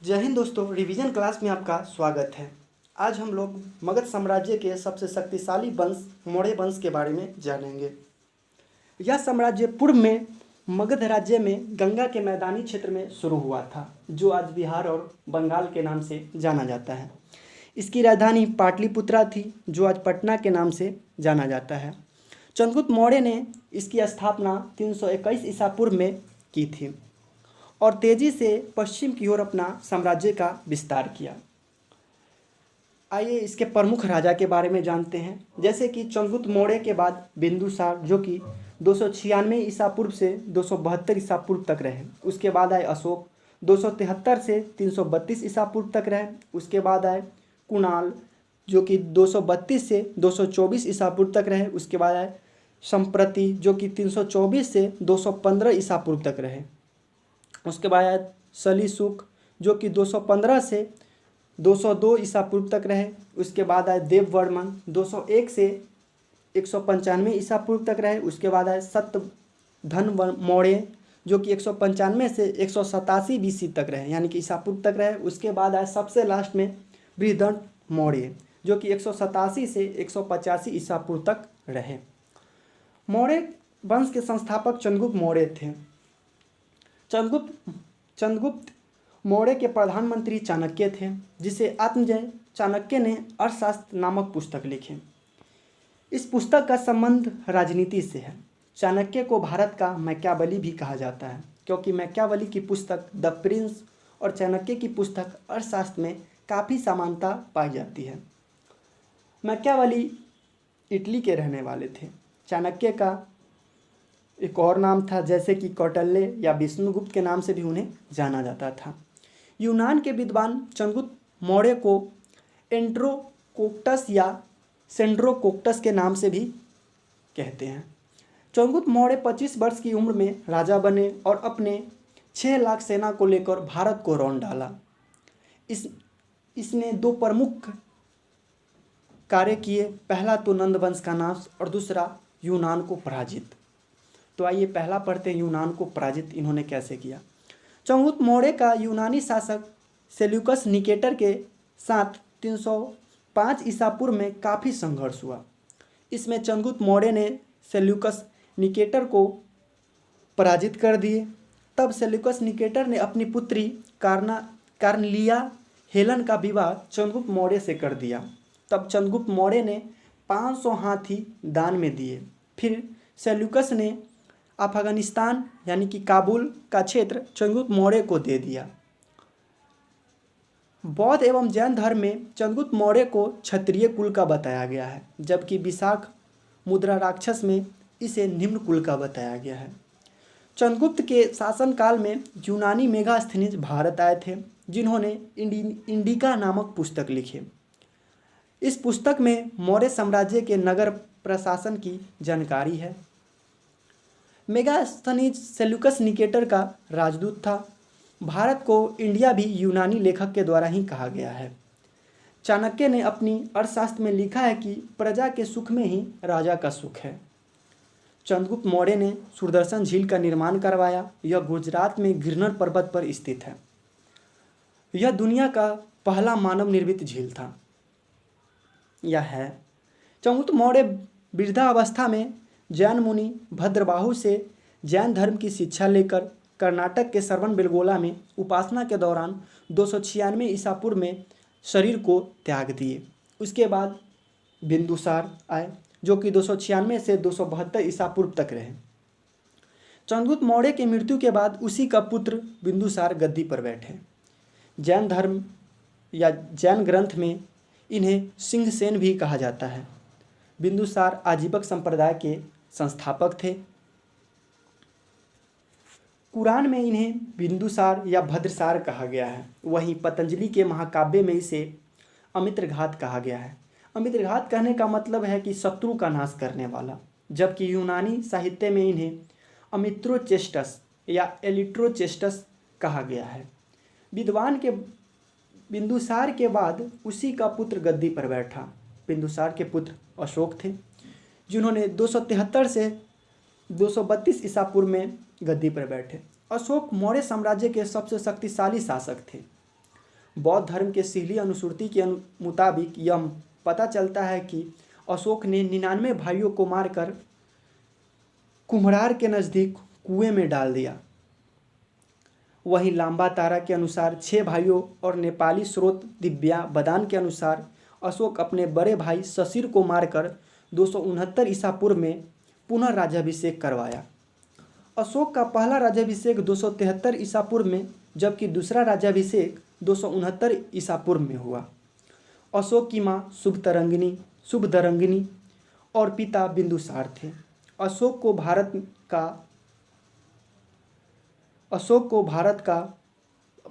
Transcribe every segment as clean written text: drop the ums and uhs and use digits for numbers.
जय हिंद दोस्तों, revision class में आपका स्वागत है। आज हम लोग मगध साम्राज्य के सबसे शक्तिशाली वंश मौर्य वंश के बारे में जानेंगे। यह साम्राज्य पूर्व में मगध राज्य में गंगा के मैदानी क्षेत्र में शुरू हुआ था, जो आज बिहार और बंगाल के नाम से जाना जाता है। इसकी राजधानी पाटलिपुत्रा थी, जो आज पटना के नाम से जाना जाता है। चंद्रगुप्त मौर्य ने इसकी स्थापना 321 ईसा पूर्व में की थी और तेजी से पश्चिम की ओर अपना साम्राज्य का विस्तार किया। आइए इसके प्रमुख राजा के बारे में जानते हैं। जैसे कि चंद्रगुप्त मौर्य के बाद बिंदुसार, जो कि 296 ईसा पूर्व से 272 ईसा पूर्व तक रहे। उसके बाद आए अशोक, 273 से 332 ईसा पूर्व तक रहे। उसके बाद आए कुणाल, जो कि 232 से 224 ईसा पूर्व तक रहे। उसके बाद आए संप्रति, जो कि 324 से 215 ईसा पूर्व तक रहे। उसके बाद आया सलीसुक, जो कि 215 से 202 ईसा पूर्व तक रहे। उसके बाद आए देववर्मन, 201 से 195 ईसा पूर्व तक रहे। उसके बाद आए सत्यधन मौर्य, जो कि 195 से 187 बीसी तक रहे, यानी कि ईसा पूर्व तक रहे। उसके बाद आए सबसे लास्ट में बृहदत्त मौर्य, जो कि 187 से 185 ईसा पूर्व तक रहे। मौर्य वंश के संस्थापक चंद्रगुप्त मौर्य थे। चंद्रगुप्त मौर्य के प्रधानमंत्री चाणक्य थे, जिसे आत्मजय चाणक्य ने अर्थशास्त्र नामक पुस्तक लिखी। इस पुस्तक का संबंध राजनीति से है। चाणक्य को भारत का मैकियावेली भी कहा जाता है, क्योंकि मैकियावेली की पुस्तक द प्रिंस और चाणक्य की पुस्तक अर्थशास्त्र में काफ़ी समानता पाई जाती है। मैकियावेली इटली के रहने वाले थे। चाणक्य का एक और नाम था, जैसे कि कौटिल्य या विष्णुगुप्त के नाम से भी उन्हें जाना जाता था। यूनान के विद्वान चंद्रगुप्त मौर्य को एंड्रोकोक्टस या सेंड्रोकोक्टस के नाम से भी कहते हैं। चंद्रगुप्त मौर्य 25 वर्ष की उम्र में राजा बने और अपने 6 लाख सेना को लेकर भारत को रौंद डाला। इसने 2 प्रमुख कार्य किए। पहला तो नंद वंश का नाश और दूसरा यूनान को पराजित। तो आइए पहला पढ़ते हैं, यूनान को पराजित इन्होंने कैसे किया। चंद्रगुप्त मौर्य का यूनानी शासक सेल्यूकस निकेटर के साथ 305 ईसा पूर्व में काफ़ी संघर्ष हुआ। इसमें चंद्रगुप्त मौर्य ने सेल्यूकस निकेटर को पराजित कर दिए। तब सेल्यूकस निकेटर ने अपनी पुत्री कार्नलिया हेलन का विवाह चंद्रगुप्त मौर्य से कर दिया। तब चंद्रगुप्त मौर्य ने 500 हाथी दान में दिए। फिर सेल्यूकस ने अफगानिस्तान यानी कि काबुल का क्षेत्र चंद्रगुप्त मौर्य को दे दिया। बौद्ध एवं जैन धर्म में चंद्रगुप्त मौर्य को क्षत्रिय कुल का बताया गया है, जबकि विशाख मुद्रा राक्षस में इसे निम्न कुल का बताया गया है। चंद्रगुप्त के शासनकाल में यूनानी मेगास्थनीज भारत आए थे, जिन्होंने इंडिका नामक पुस्तक लिखी। इस पुस्तक में मौर्य साम्राज्य के नगर प्रशासन की जानकारी है। मेगास्थनीज सेल्यूकस निकेटर का राजदूत था। भारत को इंडिया भी यूनानी लेखक के द्वारा ही कहा गया है। चाणक्य ने अपनी अर्थशास्त्र में लिखा है कि प्रजा के सुख में ही राजा का सुख है। चंद्रगुप्त मौर्य ने सुदर्शन झील का निर्माण करवाया। यह गुजरात में गिरनर पर्वत पर स्थित है। यह दुनिया का पहला मानव निर्मित झील था। यह है। चंद्रगुप्त मौर्य वृद्धावस्था में जैन मुनि भद्रबाहु से जैन धर्म की शिक्षा लेकर कर्नाटक के श्रवणबेलगोला में उपासना के दौरान 296 ईसा पूर्व में शरीर को त्याग दिए। उसके बाद बिंदुसार आए, जो कि 296 से 272 ईसा पूर्व तक रहे। चंद्रगुप्त मौर्य की मृत्यु के बाद उसी का पुत्र बिंदुसार गद्दी पर बैठे। जैन धर्म या जैन ग्रंथ में इन्हें सिंहसेन भी कहा जाता है। बिंदुसार आजीवक संप्रदाय के संस्थापक थे। कुरान में इन्हें बिंदुसार या भद्रसार कहा गया है। वहीं पतंजलि के महाकाव्य में इसे अमित्रघात कहा गया है। अमित्रघात कहने का मतलब है कि शत्रु का नाश करने वाला, जबकि यूनानी साहित्य में इन्हें अमित्रोचेस्टस या एलिट्रोचेस्टस कहा गया है। विद्वान के बिंदुसार के बाद उसी का पुत्र गद्दी पर बैठा। बिंदुसार के पुत्र अशोक थे, जिन्होंने 273 से 232 ईसा पूर्व में गद्दी पर बैठे। अशोक मौर्य साम्राज्य के सबसे शक्तिशाली शासक थे। बौद्ध धर्म के सीली अनुश्रुति के मुताबिक यह पता चलता है कि अशोक ने 99 भाइयों को मारकर कुम्हरार के नज़दीक कुएं में डाल दिया। वहीं लांबा तारा के अनुसार 6 भाइयों और नेपाली स्रोत दिव्या बदान के अनुसार अशोक अपने बड़े भाई शशिर को मारकर 269 ईसा पूर्व में पुनः राज्याभिषेक करवाया। अशोक का पहला राज्याभिषेक 273 ईसा पूर्व में, जबकि दूसरा राज्याभिषेक 269 ईसा पूर्व में हुआ। अशोक की मां शुभदरंगिनी और पिता बिंदुसार थे। अशोक को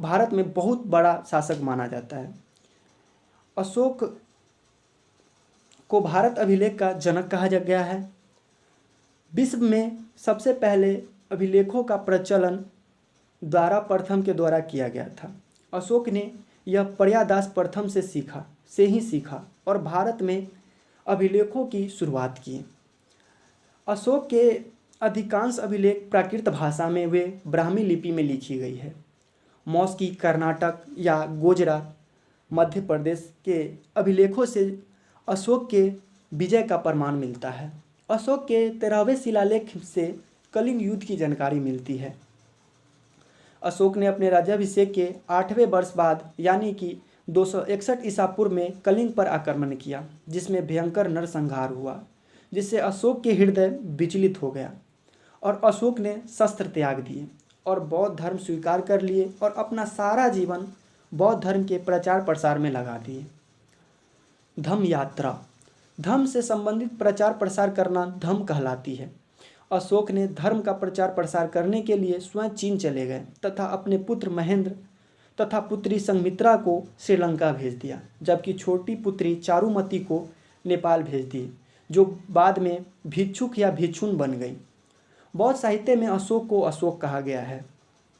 भारत में बहुत बड़ा शासक माना जाता है। अशोक को भारत अभिलेख का जनक कहा गया है। विश्व में सबसे पहले अभिलेखों का प्रचलन द्वारा प्रथम के द्वारा किया गया था। अशोक ने यह पर्यादास प्रथम से ही सीखा और भारत में अभिलेखों की शुरुआत की। अशोक के अधिकांश अभिलेख प्राकृत भाषा में वे ब्राह्मी लिपि में लिखी गई है। मौस्की कर्नाटक या गुजरात मध्य प्रदेश के अभिलेखों से अशोक के विजय का प्रमाण मिलता है। अशोक के 13वें शिलालेख से कलिंग युद्ध की जानकारी मिलती है। अशोक ने अपने राज्याभिषेक के 8वें वर्ष बाद यानी कि 261 ईसा पूर्व में कलिंग पर आक्रमण किया, जिसमें भयंकर नरसंहार हुआ, जिससे अशोक के हृदय विचलित हो गया और अशोक ने शस्त्र त्याग दिए और बौद्ध धर्म स्वीकार कर लिए और अपना सारा जीवन बौद्ध धर्म के प्रचार प्रसार में लगा दिए। धम्म यात्रा, धम्म से संबंधित प्रचार प्रसार करना धम्म कहलाती है। अशोक ने धर्म का प्रचार प्रसार करने के लिए स्वयं चीन चले गए तथा अपने पुत्र महेंद्र तथा पुत्री संघमित्रा को श्रीलंका भेज दिया, जबकि छोटी पुत्री चारुमती को नेपाल भेज दी, जो बाद में भिक्षुक या भिक्षुन बन गई। बौद्ध साहित्य में अशोक को अशोक कहा गया है।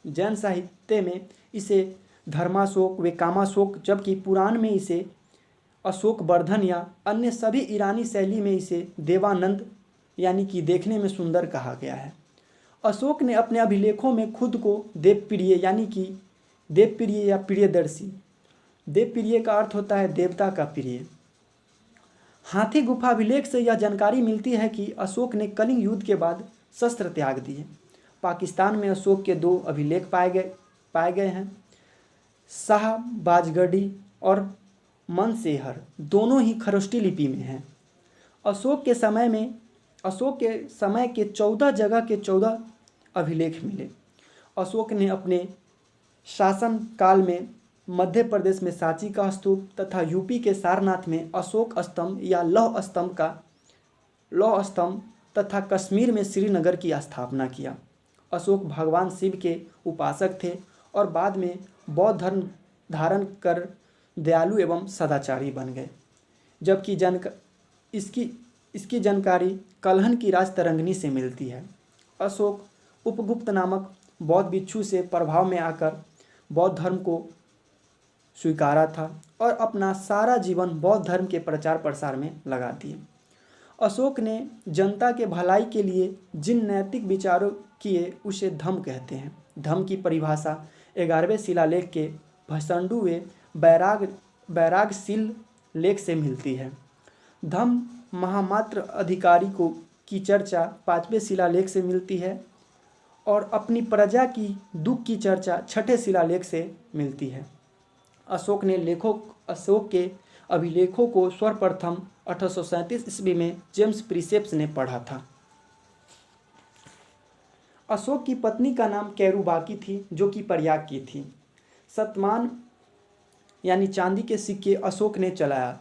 जैन साहित्य में इसे धर्माशोक व कामाशोक, जबकि पुराण में इसे अशोक वर्धन या अन्य सभी ईरानी शैली में इसे देवानंद यानी कि देखने में सुंदर कहा गया है। अशोक ने अपने अभिलेखों में खुद को देवप्रिय यानी कि देवप्रिय या प्रियदर्शी, देवप्रिय का अर्थ होता है देवता का प्रिय। हाथी गुफा अभिलेख से यह जानकारी मिलती है कि अशोक ने कलिंग युद्ध के बाद शस्त्र त्याग दिए। पाकिस्तान में अशोक के 2 अभिलेख पाए गए हैं। शाह बाजगढ़ी और मनसेहर दोनों ही खरोष्टी लिपि में हैं। अशोक के समय के 14 जगह के 14 अभिलेख मिले। अशोक ने अपने शासन काल में मध्य प्रदेश में सांची का स्तूप तथा यूपी के सारनाथ में अशोक स्तंभ या लौह स्तंभ तथा कश्मीर में श्रीनगर की स्थापना किया। अशोक भगवान शिव के उपासक थे और बाद में बौद्ध धर्म धारण कर दयालु एवं सदाचारी बन गए, जबकि इसकी जानकारी कल्हन की राजतरंगिणी से मिलती है। अशोक उपगुप्त नामक बौद्ध भिक्षु से प्रभाव में आकर बौद्ध धर्म को स्वीकारा था और अपना सारा जीवन बौद्ध धर्म के प्रचार प्रसार में लगा दिए। अशोक ने जनता के भलाई के लिए जिन नैतिक विचारों किए उसे धम्म कहते हैं। धम्म की परिभाषा 11वें शिलालेख के भसंडु व बैरागशील लेख से मिलती है। धम्म महामात्र अधिकारी की चर्चा 5वें शिलालेख से मिलती है और अपनी प्रजा की दुख की चर्चा 6ठे शिलालेख से मिलती है। अशोक के अभिलेखों को सर्वप्रथम 1837 ईस्वी में जेम्स प्रिसेप्स ने पढ़ा था। अशोक की पत्नी का नाम कैरुबाकी थी, जो कि प्रयाग की थी। शतमान यानी चांदी के सिक्के अशोक ने चलाया।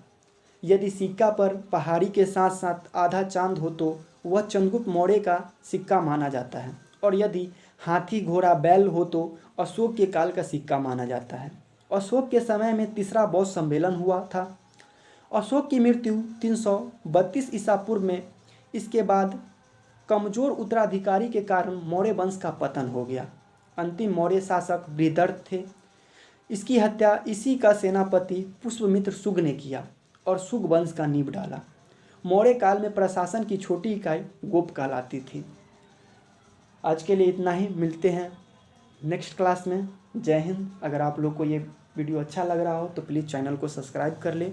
यदि सिक्का पर पहाड़ी के साथ साथ आधा चांद हो तो वह चंद्रगुप्त मौर्य का सिक्का माना जाता है, और यदि हाथी घोड़ा बैल हो तो अशोक के काल का सिक्का माना जाता है। अशोक के समय में तीसरा बौद्ध सम्मेलन हुआ था। अशोक की मृत्यु 332 ईसा पूर्व में। इसके बाद कमजोर उत्तराधिकारी के कारण मौर्य वंश का पतन हो गया। अंतिम मौर्य शासक बृहदर्थ थे। इसकी हत्या इसी का सेनापति पुष्यमित्र शुंग ने किया और शुंग वंश का नींव डाला। मौर्य काल में प्रशासन की छोटी इकाई गोप कहलाती थी। आज के लिए इतना ही। मिलते हैं नेक्स्ट क्लास में। जय हिंद। अगर आप लोग को ये वीडियो अच्छा लग रहा हो तो प्लीज़ चैनल को सब्सक्राइब कर लें